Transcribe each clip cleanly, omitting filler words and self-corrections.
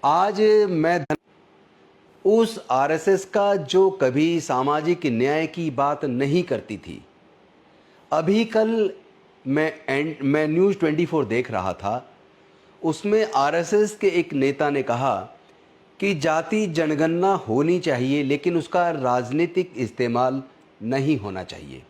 आज मैं उस आरएसएस का जो कभी सामाजिक न्याय की बात नहीं करती थी। अभी कल मैं न्यूज़ 24 देख रहा था। उसमें आरएसएस के एक नेता ने कहा कि जाति जनगणना होनी चाहिए, लेकिन उसका राजनीतिक इस्तेमाल नहीं होना चाहिए।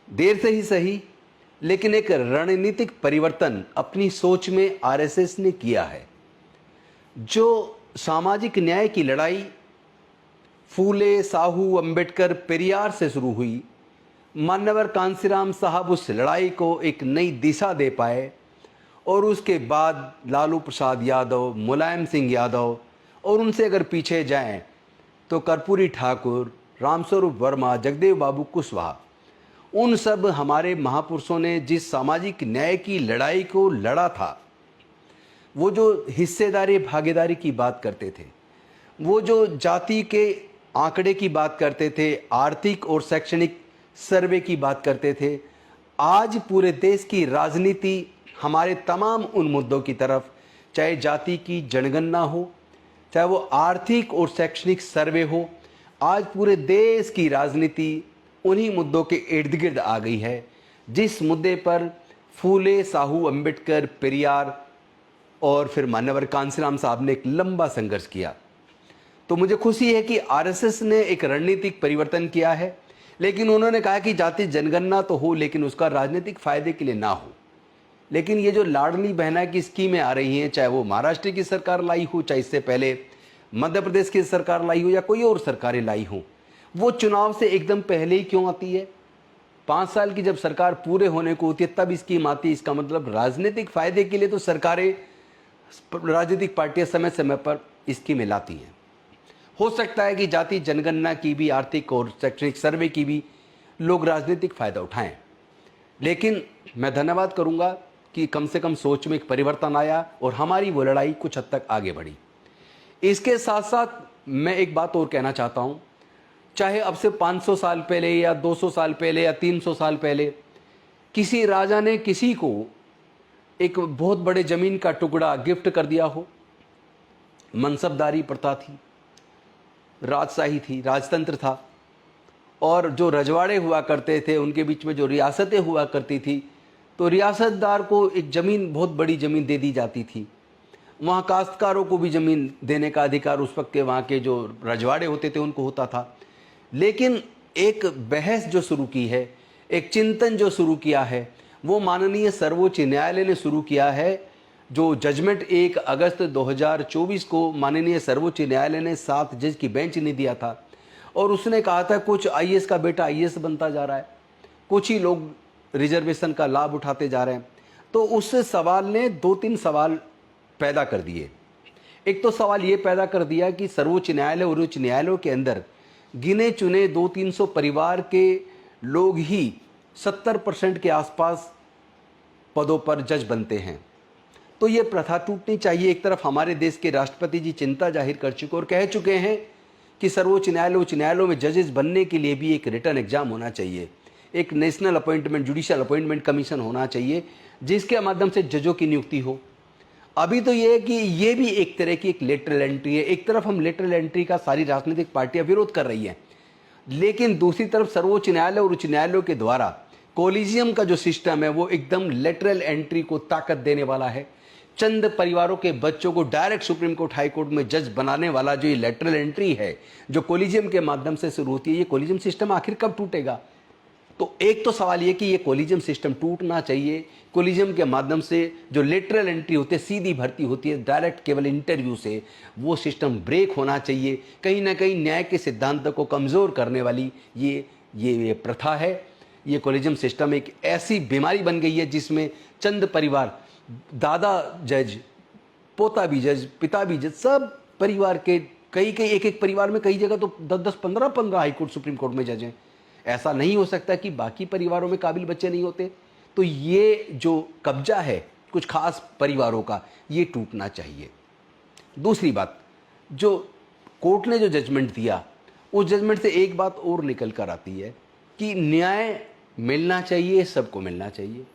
देर से ही सही, लेकिन एक रणनीतिक परिवर्तन अपनी सोच में आरएसएस ने किया है। जो सामाजिक न्याय की लड़ाई फूले, साहू, अंबेडकर, पेरियार से शुरू हुई, मान्यवर कांसीराम साहब उस लड़ाई को एक नई दिशा दे पाए और उसके बाद लालू प्रसाद यादव, मुलायम सिंह यादव और उनसे अगर पीछे जाएं तो कर्पूरी ठाकुर, रामस्वरूप वर्मा, जगदेव बाबू कुशवाहा, उन सब हमारे महापुरुषों ने जिस सामाजिक न्याय की लड़ाई को लड़ा था, वो जो हिस्सेदारी भागीदारी की बात करते थे, वो जो जाति के आंकड़े की बात करते थे, आर्थिक और शैक्षणिक सर्वे की बात करते थे, आज पूरे देश की राजनीति हमारे तमाम उन मुद्दों की तरफ, चाहे जाति की जनगणना हो, चाहे वो आर्थिक और शैक्षणिक सर्वे हो, आज पूरे देश की राजनीति उन्हीं मुद्दों के इर्द गिर्द आ गई है जिस मुद्दे पर फूले, साहू, अंबेडकर, पेरियार और फिर मान्यवर कांसीराम साहब ने एक लंबा संघर्ष किया। तो मुझे खुशी है कि आरएसएस ने एक रणनीतिक परिवर्तन किया है, लेकिन उन्होंने कहा कि जाति जनगणना तो हो, लेकिन उसका राजनीतिक फायदे के लिए ना हो। लेकिन ये जो लाडली बहना की स्कीमें आ रही हैं, चाहे वो महाराष्ट्र की सरकार लाई हो, चाहे इससे पहले मध्य प्रदेश की सरकार लाई हो या कोई और सरकारें लाई हो, वो चुनाव से एकदम पहले ही क्यों आती है? 5 साल की जब सरकार पूरे होने को होती है तब स्कीम आती है। इसका मतलब राजनीतिक फायदे के लिए तो सरकारें, राजनीतिक पार्टियां समय समय पर स्कीमें लाती हैं। हो सकता है कि जाति जनगणना की भी, आर्थिक और शैक्षणिक सर्वे की भी लोग राजनीतिक फायदा उठाएं, लेकिन मैं धन्यवाद करूंगा कि कम से कम सोच में एक परिवर्तन आया और हमारी वो लड़ाई कुछ हद तक आगे बढ़ी। इसके साथ साथ मैं एक बात और कहना चाहता हूं, चाहे अब से 500 साल पहले या 200 साल पहले या 300 साल पहले किसी राजा ने किसी को एक बहुत बड़े जमीन का टुकड़ा गिफ्ट कर दिया हो, मनसबदारी प्रथा थी, राजशाही थी, राजतंत्र था, और जो रजवाड़े हुआ करते थे उनके बीच में जो रियासतें हुआ करती थी, तो रियासतदार को एक ज़मीन, बहुत बड़ी ज़मीन दे दी जाती थी। वहाँ काश्तकारों को भी ज़मीन देने का अधिकार उस वक्त के वहाँ के जो रजवाड़े होते थे उनको होता था। लेकिन एक बहस जो शुरू की है, एक चिंतन जो शुरू किया है, वो माननीय सर्वोच्च न्यायालय ने शुरू किया है। जो जजमेंट 1 अगस्त 2024 को माननीय सर्वोच्च न्यायालय ने 7 जज की बेंच ने दिया था, और उसने कहा था कुछ आईएएस का बेटा आईएएस बनता जा रहा है, कुछ ही लोग रिजर्वेशन का लाभ उठाते जा रहे हैं। तो उस सवाल ने 2-3 सवाल पैदा कर दिए। एक तो सवाल ये पैदा कर दिया कि सर्वोच्च न्यायालय और उच्च न्यायालयों के अंदर गिने चुने 200-300 परिवार के लोग ही 70% के आसपास पदों पर जज बनते हैं। तो ये प्रथा टूटनी चाहिए। एक तरफ हमारे देश के राष्ट्रपति जी चिंता जाहिर कर चुके और कह चुके हैं कि सर्वोच्च न्यायालय, उच्च न्यायालयों में जजेस बनने के लिए भी एक रिटर्न एग्जाम होना चाहिए, एक national appointment, judicial appointment commission होना चाहिए जिसके माध्यम से जजों की नियुक्ति हो। अभी तो ये है कि ये भी एक तरह की एक लेटरल एंट्री है। एक तरफ हम लेटरल एंट्री का सारी राजनीतिक पार्टियां विरोध कर रही हैं, लेकिन दूसरी तरफ सर्वोच्च न्यायालय और उच्च न्यायालयों के द्वारा कोलिजियम का जो सिस्टम है वो एकदम लेटरल एंट्री को ताकत देने वाला है। चंद परिवारों के बच्चों को direct supreme court, high court में जज बनाने वाला जो ये लेटरल एंट्री है, जो कोलिजियम के माध्यम से शुरू होती है, ये कोलिजियम सिस्टम आखिर कब टूटेगा? तो एक तो सवाल ये कि ये कोलिजियम सिस्टम टूटना चाहिए। कोलिजियम के माध्यम से जो लेटरल एंट्री होती है, सीधी भर्ती होती है डायरेक्ट केवल इंटरव्यू से, वो सिस्टम ब्रेक होना चाहिए। कहीं ना कहीं न्याय के सिद्धांत को कमज़ोर करने वाली ये प्रथा है। ये कोलिजियम सिस्टम एक ऐसी बीमारी बन गई है जिसमें चंद परिवार, दादा जज, पोता भी जज, पिता भी जज, सब परिवार के कई एक परिवार में कई जगह तो 10-10, 15-15 हाईकोर्ट, सुप्रीम कोर्ट में जज हैं। ऐसा नहीं हो सकता कि बाकी परिवारों में काबिल बच्चे नहीं होते। तो ये जो कब्जा है कुछ खास परिवारों का, ये टूटना चाहिए। दूसरी बात, जो कोर्ट ने जो जजमेंट दिया, उस जजमेंट से एक बात और निकल कर आती है कि न्याय मिलना चाहिए, सबको मिलना चाहिए।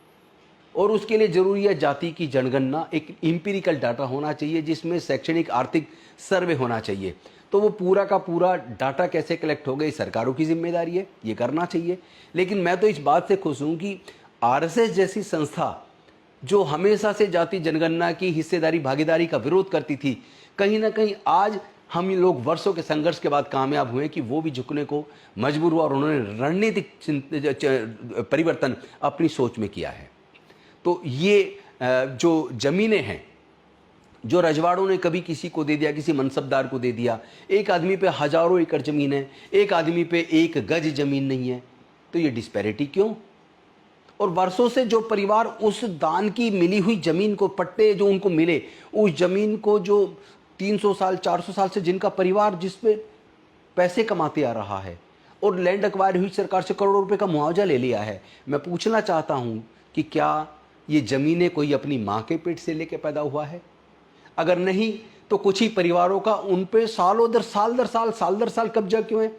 और उसके लिए जरूरी है जाति की जनगणना, एक इंपीरिकल डाटा होना चाहिए जिसमें शैक्षणिक आर्थिक सर्वे होना चाहिए। तो वो पूरा का पूरा डाटा कैसे कलेक्ट होगा, ये सरकारों की जिम्मेदारी है, ये करना चाहिए। लेकिन मैं तो इस बात से खुश हूँ कि आरएसएस जैसी संस्था जो हमेशा से जाति जनगणना की हिस्सेदारी भागीदारी का विरोध करती थी, कहीं ना कहीं आज हम लोग वर्षों के संघर्ष के बाद कामयाब हुए कि वो भी झुकने को मजबूर हुआ और उन्होंने रणनीतिक परिवर्तन अपनी सोच में किया है। तो ये जो ज़मीनें हैं जो रजवाड़ों ने कभी किसी को दे दिया, किसी मनसबदार को दे दिया, एक आदमी पे हजारों एकड़ ज़मीन है, एक आदमी पे एक गज ज़मीन नहीं है, तो ये डिस्पैरिटी क्यों? और वर्षों से जो परिवार उस दान की मिली हुई ज़मीन को, पट्टे जो उनको मिले, उस ज़मीन को जो 300 साल 400 साल से जिनका परिवार जिस पे पैसे कमाते आ रहा है और लैंड एक्वायर हुई सरकार से करोड़ों रुपए का मुआवजा ले लिया है, मैं पूछना चाहता हूँ कि क्या ये ज़मीनें कोई अपनी माँ के पेट से लेके पैदा हुआ है? अगर नहीं तो कुछ ही परिवारों का उन पे सालों दर साल कब्जा क्यों है?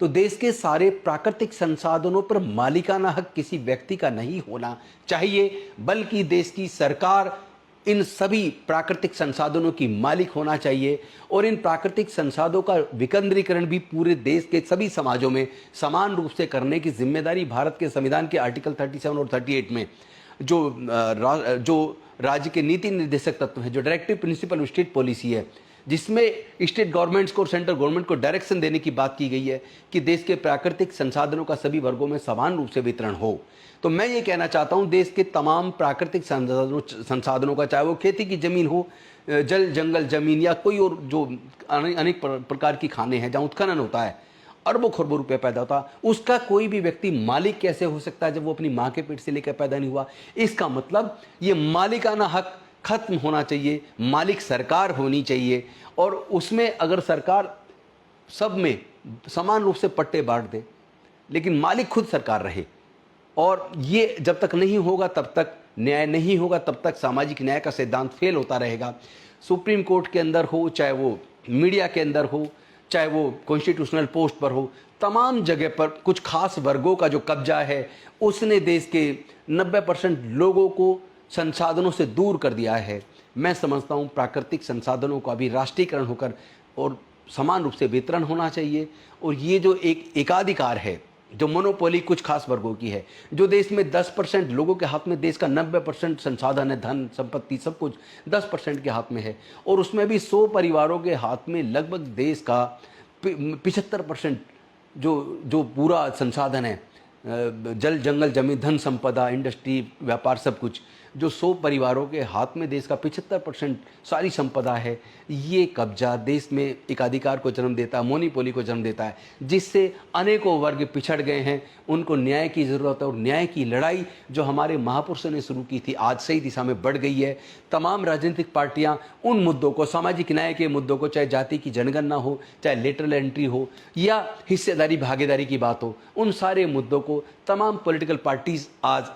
तो देश के सारे प्राकृतिक संसाधनों पर मालिकाना हक किसी व्यक्ति का नहीं होना चाहिए, बल्कि देश की सरकार इन सभी प्राकृतिक संसाधनों की मालिक होना चाहिए और इन प्राकृतिक संसाधनों का विकेंद्रीकरण भी पूरे देश के सभी समाजों में समान रूप से करने की जिम्मेदारी भारत के संविधान के आर्टिकल 37 और 38 में जो राज्य के नीति निर्देशक तत्व है, जो डायरेक्टिव प्रिंसिपल स्टेट पॉलिसी है, जिसमें स्टेट गवर्नमेंट्स को और सेंट्रल गवर्नमेंट को डायरेक्शन देने की बात की गई है कि देश के प्राकृतिक संसाधनों का सभी वर्गों में समान रूप से वितरण हो। तो मैं ये कहना चाहता हूँ, देश के तमाम प्राकृतिक संसाधनों का, चाहे वो खेती की ज़मीन हो, जल जंगल ज़मीन या कोई और जो अनेक प्रकार की खाने हैं जहाँ उत्खनन होता है, अरबों खरबों रुपये पैदा होता, उसका कोई भी व्यक्ति मालिक कैसे हो सकता है जब वो अपनी माँ के पेट से लेकर पैदा नहीं हुआ? इसका मतलब ये मालिकाना हक खत्म होना चाहिए, मालिक सरकार होनी चाहिए और उसमें अगर सरकार सब में समान रूप से पट्टे बांट दे, लेकिन मालिक खुद सरकार रहे, और ये जब तक नहीं होगा तब तक न्याय नहीं होगा, तब तक सामाजिक न्याय का सिद्धांत फेल होता रहेगा। सुप्रीम कोर्ट के अंदर हो, चाहे वो मीडिया के अंदर हो, चाहे वो कॉन्स्टिट्यूशनल पोस्ट पर हो, तमाम जगह पर कुछ खास वर्गों का जो कब्जा है उसने देश के 90% लोगों को संसाधनों से दूर कर दिया है। मैं समझता हूँ प्राकृतिक संसाधनों का भी राष्ट्रीयकरण होकर और समान रूप से वितरण होना चाहिए। और ये जो एक एकाधिकार है, जो मोनोपोली कुछ खास वर्गों की है, जो देश में 10% लोगों के हाथ में देश का 90% संसाधन है, धन संपत्ति सब कुछ 10% के हाथ में है, और उसमें भी 100 परिवारों के हाथ में लगभग देश का 75% जो पूरा संसाधन है, जल जंगल जमीन धन संपदा इंडस्ट्री व्यापार सब कुछ, जो 100 परिवारों के हाथ में देश का 75% सारी संपदा है, ये कब्जा देश में एकाधिकार को जन्म देता है, मोनोपोली को जन्म देता है, जिससे अनेकों वर्ग पिछड़ गए हैं। उनको न्याय की ज़रूरत है और न्याय की लड़ाई जो हमारे महापुरुषों ने शुरू की थी आज सही दिशा में बढ़ गई है। तमाम राजनीतिक पार्टियां उन मुद्दों को, सामाजिक न्याय के मुद्दों को, चाहे जाति की जनगणना हो, चाहे लेटरल एंट्री हो या हिस्सेदारी भागीदारी की बात हो, उन सारे मुद्दों को तमाम पॉलिटिकल पार्टीज आज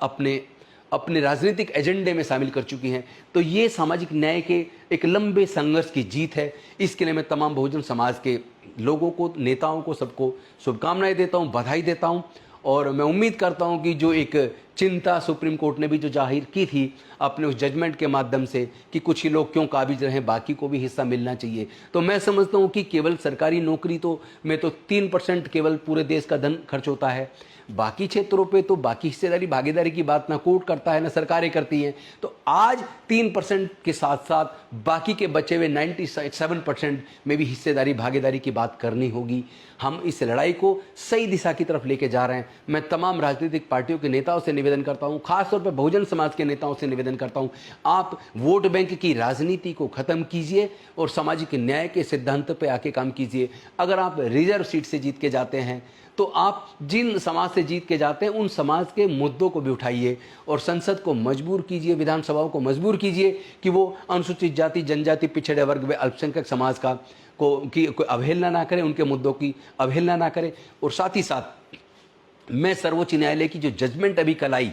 अपने राजनीतिक एजेंडे में शामिल कर चुकी हैं। तो ये सामाजिक न्याय के एक लंबे संघर्ष की जीत है। इसके लिए मैं तमाम बहुजन समाज के लोगों को, नेताओं को, सबको शुभकामनाएं देता हूं, बधाई देता हूं। और मैं उम्मीद करता हूं कि जो एक चिंता सुप्रीम कोर्ट ने भी जो जाहिर की थी अपने उस जजमेंट के माध्यम से कि कुछ ही लोग क्यों काबिज रहें, बाकी को भी हिस्सा मिलना चाहिए, तो मैं समझता हूं कि केवल सरकारी नौकरी में तो 3% केवल पूरे देश का धन खर्च होता है, बाकी क्षेत्रों पे तो बाकी हिस्सेदारी भागीदारी की बात ना कोर्ट करता है ना सरकारें करती हैं। तो आज 3% के साथ साथ बाकी के बचे हुए 97% में भी हिस्सेदारी भागीदारी की बात करनी होगी। हम इस लड़ाई को सही दिशा की तरफ लेके जा रहे हैं। मैं तमाम राजनीतिक पार्टियों के नेताओं से निवेदन करता हूं, खासतौर पर बहुजन समाज के नेताओं से निवेदन करता हूं, आप वोट बैंक की राजनीति को खत्म कीजिए और सामाजिक न्याय के सिद्धांत पर आके काम कीजिए। अगर आप रिजर्व सीट से जीत के जाते हैं तो आप जिन समाज से जीत के जाते हैं उन समाज के मुद्दों को भी उठाइए और संसद को मजबूर कीजिए, विधानसभाओं को मजबूर कीजिए कि वो अनुसूचित जाति, जनजाति, पिछड़े वर्ग व अल्पसंख्यक समाज की कोई अवहेलना ना करें, उनके मुद्दों की अवहेलना ना करें। और साथ ही साथ मैं सर्वोच्च न्यायालय की जो जजमेंट अभी कल आई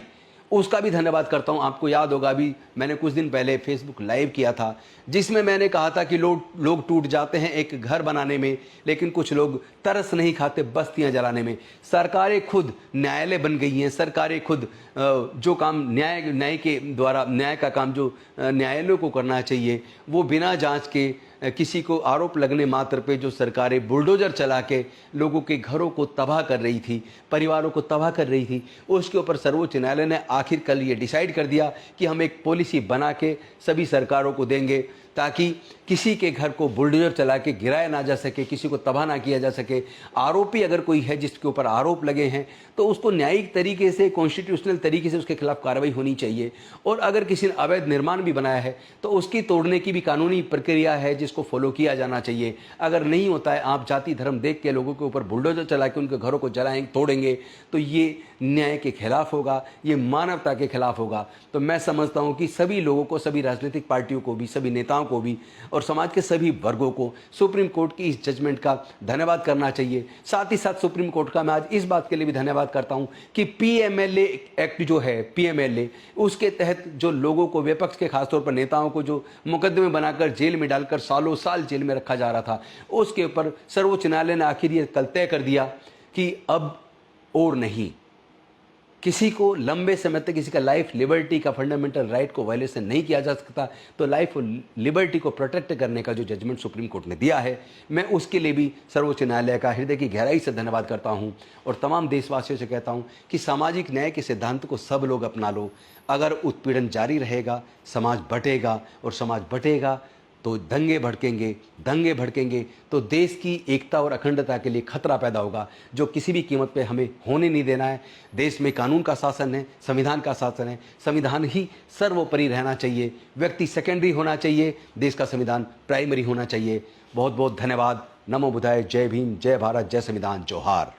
उसका भी धन्यवाद करता हूं। आपको याद होगा, अभी मैंने कुछ दिन पहले फेसबुक लाइव किया था जिसमें मैंने कहा था कि लोग टूट जाते हैं एक घर बनाने में, लेकिन कुछ लोग तरस नहीं खाते बस्तियां जलाने में। सरकारें खुद न्यायालय बन गई हैं, सरकारें खुद जो काम न्याय के द्वारा, न्याय का काम जो न्यायालयों को करना चाहिए, वो बिना जांच के किसी को आरोप लगने मात्र पे जो सरकारें बुलडोजर चला के लोगों के घरों को तबाह कर रही थी, परिवारों को तबाह कर रही थी, उसके ऊपर सर्वोच्च न्यायालय ने आखिर कल ये डिसाइड कर दिया कि हम एक पॉलिसी बना के सभी सरकारों को देंगे ताकि किसी के घर को बुलडोजर चला के गिराया ना जा सके, किसी को तबाह ना किया जा सके। आरोपी अगर कोई है जिसके ऊपर आरोप लगे हैं तो उसको न्यायिक तरीके से, कॉन्स्टिट्यूशनल तरीके से उसके खिलाफ कार्रवाई होनी चाहिए। और अगर किसी ने अवैध निर्माण भी बनाया है तो उसकी तोड़ने की भी कानूनी प्रक्रिया है जिसको फॉलो किया जाना चाहिए। अगर नहीं होता है, आप जाति धर्म देख के लोगों के ऊपर बुलडोजर चला के उनके घरों को जलाएंगे, तोड़ेंगे, तो ये न्याय के खिलाफ होगा, ये मानवता के खिलाफ होगा। तो मैं समझता हूँ कि सभी लोगों को, सभी राजनीतिक पार्टियों को भी, सभी नेताओं को भी और समाज के सभी वर्गों को सुप्रीम कोर्ट की इस जजमेंट का धन्यवाद करना चाहिए। साथ ही साथ सुप्रीम कोर्ट का मैं आज इस बात के लिए भी धन्यवाद करता हूं कि पीएमएलए एक्ट जो है, पीएमएलए, उसके तहत जो लोगों को, विपक्ष के खासतौर पर नेताओं को जो मुकदमे बनाकर जेल में डालकर सालों साल जेल में रखा जा रहा था, उसके ऊपर सर्वोच्च न्यायालय ने आखिर ये कल तय कर दिया कि अब और नहीं, किसी को लंबे समय तक किसी का लाइफ लिबर्टी का फंडामेंटल राइट को वायलेशन नहीं किया जा सकता। तो लाइफ और लिबर्टी को प्रोटेक्ट करने का जो जजमेंट सुप्रीम कोर्ट ने दिया है, मैं उसके लिए भी सर्वोच्च न्यायालय का हृदय की गहराई से धन्यवाद करता हूं और तमाम देशवासियों से कहता हूं कि सामाजिक न्याय के सिद्धांत को सब लोग अपना लो। अगर उत्पीड़न जारी रहेगा, समाज बटेगा, और समाज बटेगा तो दंगे भड़केंगे तो देश की एकता और अखंडता के लिए खतरा पैदा होगा, जो किसी भी कीमत पे हमें होने नहीं देना है। देश में कानून का शासन है, संविधान का शासन है, संविधान ही सर्वोपरि रहना चाहिए, व्यक्ति सेकेंडरी होना चाहिए, देश का संविधान प्राइमरी होना चाहिए। बहुत बहुत धन्यवाद। नमो बुद्धाय। जय भीम, जय भारत, जय संविधान, जोहार।